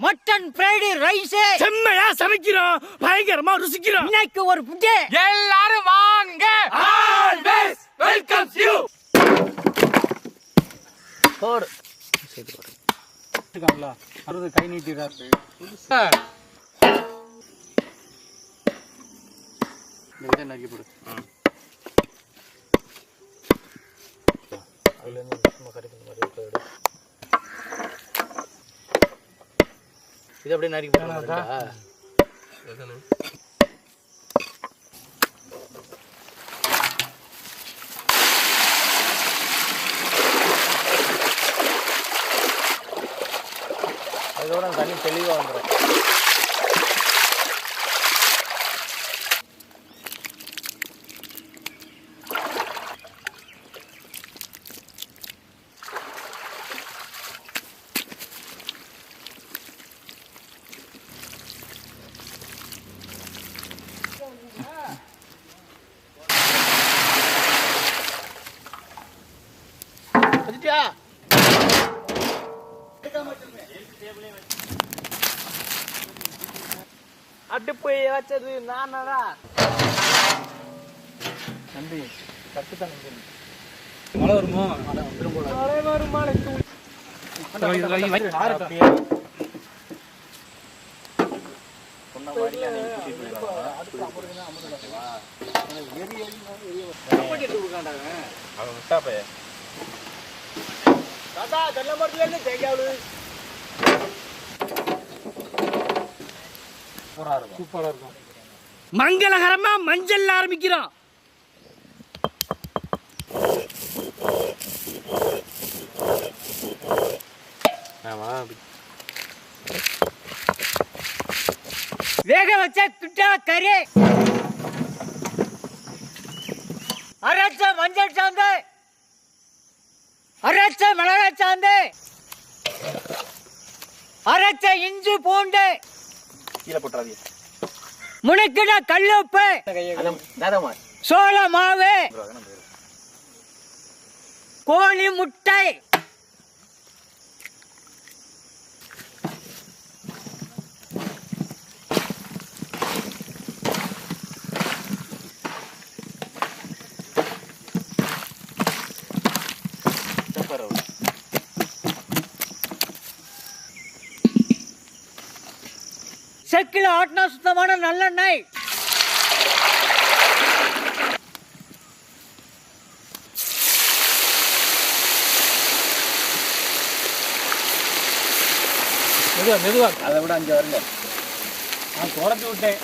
Mutton Friday rice செம்மையா சமைக்கிறோம், பயங்கரமா ருசிக்கிறோம். இன்னைக்கு ஒரு புட்டே எல்லாரும் வாங்க. Always welcomes you. போடு இருக்காங்களா? அறுபது கை நீட்டிறாரு. இந்த நறுக்கி போடு. அதுல இருந்து சும்மா கறிக்கு மாதிரி போயிடு. இது அப்படியே நறுக்கி போடுறதா? எதனே? அதோட தண்ணி தெளிவாக வந்துடும். அடுப்பு வச்சது நானடா. நம்பி கட்டுத்தான் மழை வருமோ? மழை வந்துடும் போல. மழை வருமா? சூப்பரா இருக்கும். மங்களகரமா மஞ்சள் ஆரம்பிக்கிறோம். வேக வச்ச துட்டா கறி, அரைச்ச மஞ்சள் சாந்து, அரைச்ச மிளகாய் சாந்து, அரைச்ச இஞ்சி பூண்டு, கீழே போட்டுறாதீங்க. முனுக்கிட கல்லுப்பு, சோள மாவு, கோழி முட்டை, செக்கில ஆட்டினா சுத்தமான நல்லெண்ணெய், மெதுவா அதை விட 5 வரல. நான் குறைச்சி விட்டேன்.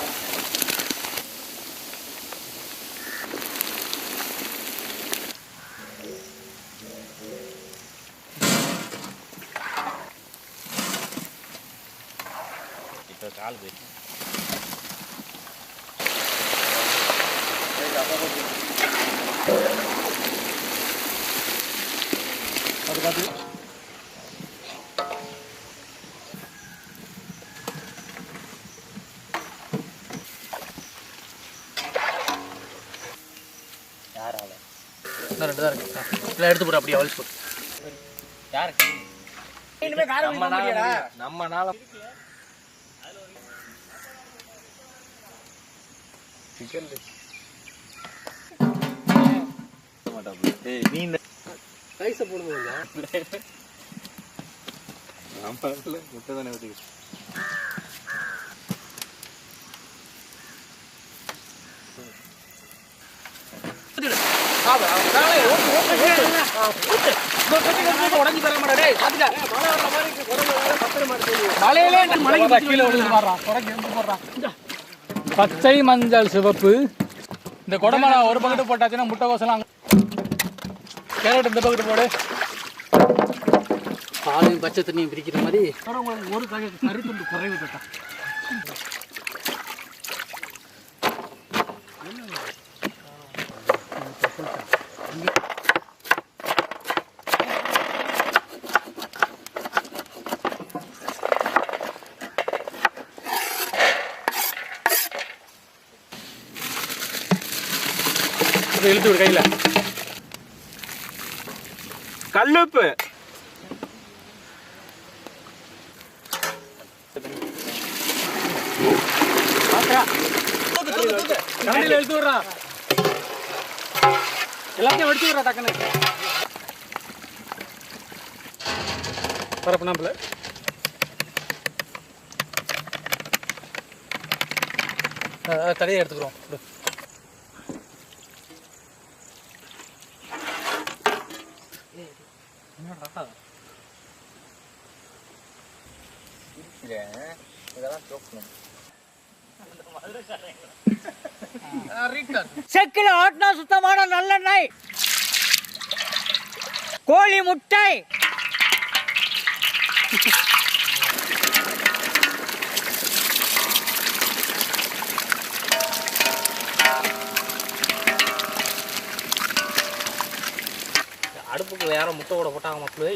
கால் போய் யாரால இன்னும் 2 தான் இருக்கு. எடுத்து போற அப்படியே அவள் போட்டு யாருக்கு நம்ம நாள சிக்கன் நீ இந்த ரைஸ போடுங்க. முட்டை தானே ஊற்றி பச்சை மஞ்சள் சிவப்பு. இந்த கொடமலை ஒரு பக்கெட்டு போட்டாச்சுன்னா முட்டைக்கோசெல்லாம். கேரட் இந்த பக்கெட்டு போடு. பாலையும் பச்சை தண்ணியும் பிரிக்கிற மாதிரி ஒரு கறி துண்டு குறைவு கேட்டா. இழுத்து விடு கையில். கல்லுப்பு கரண்டில எடுத்து விடுறா. எல்லாத்தையும் எடுத்து விடுறா டக்குன்னு. பரப்பனாப்புல கடையை எடுத்துக்கிறோம். செக்கில் ஆட்டினா சுத்தமான நல்லெண்ணெய், கோழி முட்டை, அடுப்புக்கு வேற முட்டை கூட போட்டாங்க மக்களே.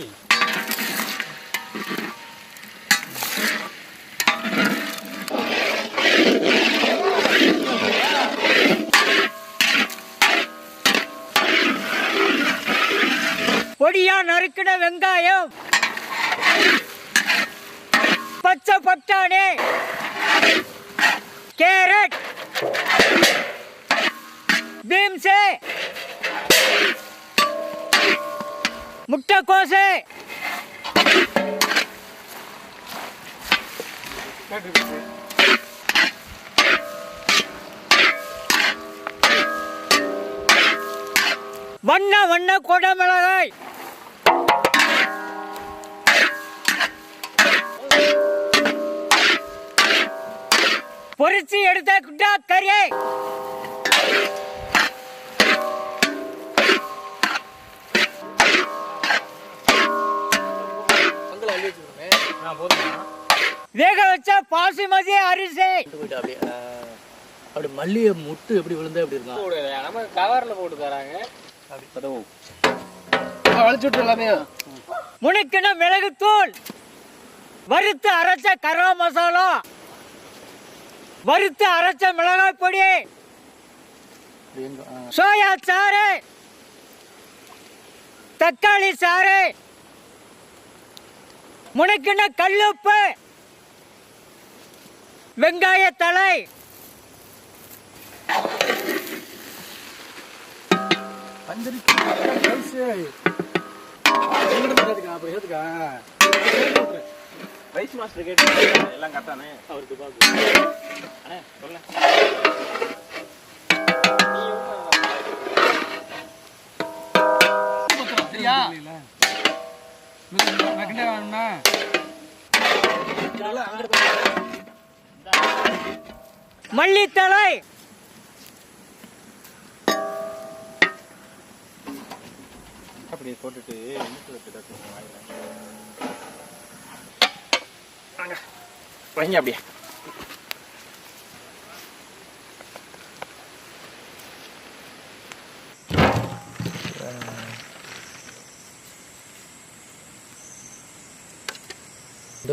பொடியா நறுக்கின வெங்காயம், பச்சை பட்டாணி, கேரட், பீன்ஸ், முட்டைக்கோசு, வண்ண வண்ண கொடமிளகாய், பொரிச்சு எடுத்த குட்டா கறி, வேக வச்ச பாசுமதி அரிசி. அப்படி மல்லிகை முட்டு எப்படி விழுந்தா எப்படி இருக்கும்? நம்ம கவர்ல போட்டு தராங்க. வளைச்சு விட்டு எல்லாமே முனுக்கின மிளகுத்தூள், வறுத்து அரைச்ச கரம் மசாலா, வறுத்து அரைச்ச மிளகாய் பொடி, சோயா சாறு, தக்காளி சாறு, முனுக்கின கல்லுப்பு, வெங்காய தழை, ரைஸ் மாஸ்டர் கேட்டு எல்லாம் கரெக்டானே அவருக்கு பாக்கு. அண்ணே சொல்ல சரியா நக்கண்டே வேணும்னா மல்லித்தழை, அப்படி போட்டுட்டு வைங்க அப்படியே.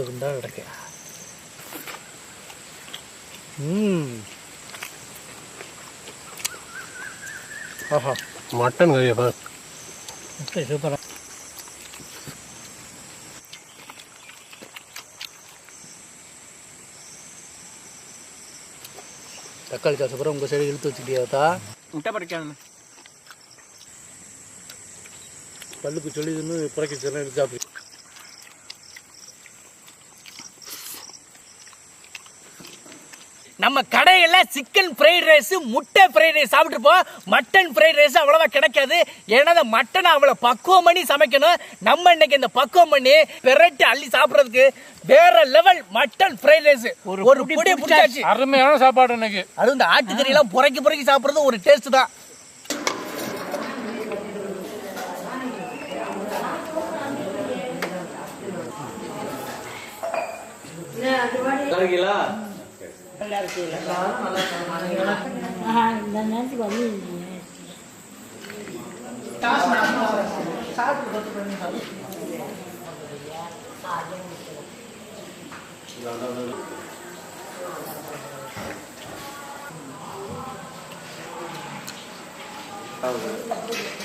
குண்டா கிடக்கு. ஆஹா மட்டன் கறியா சூப்பரா. தக்காளி சாஸ் அப்புறம் உங்கள் சைடு இழுத்து வச்சுக்கிட்டியாத்தா? முட்டை பறிக்காது பல்லுக்கு சொல்லி இன்னும் புறக்கிச்செல்லாம் எடுத்து சாப்பிடு. நம்ம கடையில சிக்கன் ஃப்ரைட் ரைஸ், முட்டை ஃப்ரைட் ரைஸ் சாப்பிட்டுருப்போம். மட்டன் ஃப்ரைட் ரைஸ் அவ்வளவா கிடைக்காது. ஏன்னா அந்த மட்டனை அவ்வளவு பக்குவம் பண்ணி சமைக்கணும். நம்ம இன்னைக்கு இந்த பக்குவம் பண்ணி வெரைட்டி அள்ளி சாப்பிடறதுக்கு வேற லெவல் மட்டன் ஃப்ரைட் ரைஸ் ஒரு பொடி பிடிச்சாச்சு. அருமையான சாப்பாடு இன்னைக்கு. அதுவும் இந்த ஆட்டுக்கறி எல்லாம் புறக்கி சாப்பிடுறது ஒரு டேஸ்ட் தான். சாப்பிடு